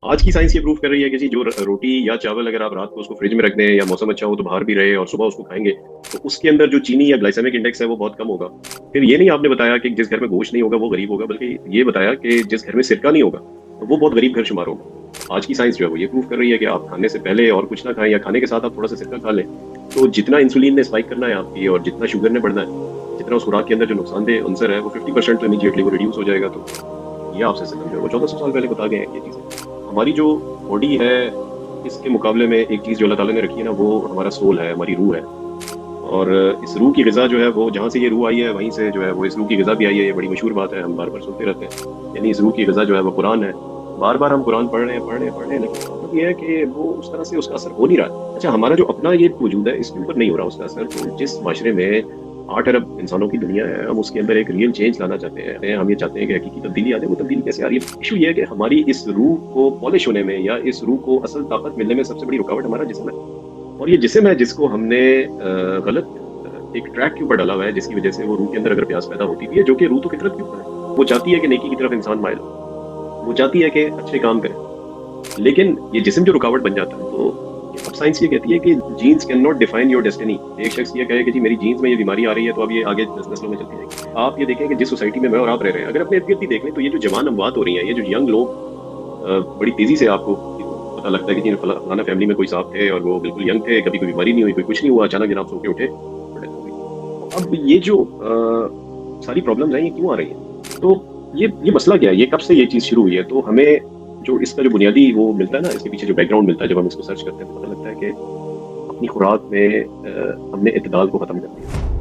आज की साइंस ये प्रूव कर रही है कि जी जो रोटी या चावल अगर आप रात को उसको फ्रिज में रख दें या मौसम अच्छा हो तो बाहर भी रहे और सुबह उसको खाएंगे तो उसके अंदर जो चीनी या ग्लाइसेमिक इंडेक्स है वो बहुत कम होगा। फिर ये नहीं आपने बताया कि जिस घर में गोश्त नहीं होगा वो गरीब होगा, बल्कि ये बताया कि जिस घर में सिरका नहीं होगा तो वो बहुत गरीब घर शुमार होगा। आज की साइंस जो है वो ये प्रूव कर रही है कि आप खाने से पहले और कुछ ना खाएं या खाने के साथ आप थोड़ा सा सिरका खा लें तो जितना इंसुलिन ने स्पाइक करना है आपकी और जितना शुगर ने बढ़ना है, जितना उस खुराक के अंदर जो नुकसानदेह अंसर है वो 50% तो इमीडिएटली वो रिड्यूस हो जाएगा। तो ये आपसे सिस्टम जो है वो 1400 साल पहले बता गए हैं ये चीज़ें। हमारी जो बॉडी है इसके मुकाबले में एक चीज़ जो अल्लाह ताला ने रखी है ना वो हमारा सोल है, हमारी रूह है। और इस रूह की ग़िज़ा जो है वो जहाँ से ये रूह आई है वहीं से जो है वो इस रूह की ग़िज़ा भी आई है। ये बड़ी मशहूर बात है, हम बार बार सुनते रहते हैं। यानी इस रूह की ग़िज़ा जो है वो कुरान है। बार बार हम कुरान पढ़ रहे हैं पढ़ रहे हैं पढ़ रहे हैं, लेकिन मतलब ये है कि वो उस तरह से उसका असर हो नहीं रहा है। अच्छा, हमारा जो अपना ये वजूद है इसके ऊपर नहीं हो रहा उसका असर। तो जिस माशरे में 8 अरब इंसानों की दुनिया है, हम उसके अंदर एक रियल चेंज लाना चाहते हैं। हम ये चाहते हैं कि हकीकी तब्दीली आ जाए। वो तब्दीली कैसे आ रही है? इशू ये है कि हमारी इस रूह को पॉलिश होने में या इस रूह को असल ताकत मिलने में सबसे बड़ी रुकावट हमारा जिस्म है। और ये जिस्म है जिसको हमने गलत एक ट्रैक के ऊपर डाला हुआ है, जिसकी वजह से वो रूह के अंदर अगर प्यास पैदा होती भी है, जो कि रूह तो फितरत के ऊपर है। वो चाहती है कि नेकी की तरफ इंसान माइल हो, वो चाहती है कि अच्छे काम करे, लेकिन ये जिस्म जो रुकावट बन जाता है। तो अब साइंस ये कहती है कि genes can not define your destiny. एक शख्स ये कहे कि जी मेरी जीन्स में ये बीमारी आ रही है तो अब ये आगे 10 नस्लों में चलती जाएगी। आप ये देखें कि जिस सोसाइटी में मैं और आप रह रहे हैं, अगर अपने इर्द गिर्द भी देख लें तो ये जो जवान अमवात हो रही हैं, ये जो यंग लोग बड़ी तेजी से आपको पता लगता है कि जी फलाना फैमिली में कोई साहब थे और वो बिल्कुल यंग थे, कभी कोई बीमारी नहीं हुई, कोई कुछ नहीं हुआ, अचानक जनाब सो के उठे और डेथ हो गई। तो अब ये जो सारी प्रॉब्लम्स हैं ये क्यों आ रही हैं? तो ये मसला क्या है? ये कब से ये चीज़ शुरू हुई है? तो हमें जो इसका जो बुनियादी वो मिलता है ना, इसके पीछे जो बैकग्राउंड मिलता है, जब हम इसको सर्च करते हैं तो पता लगता है कि अपनी खुराक में हमने इत्तेदाल को ख़त्म कर दिया।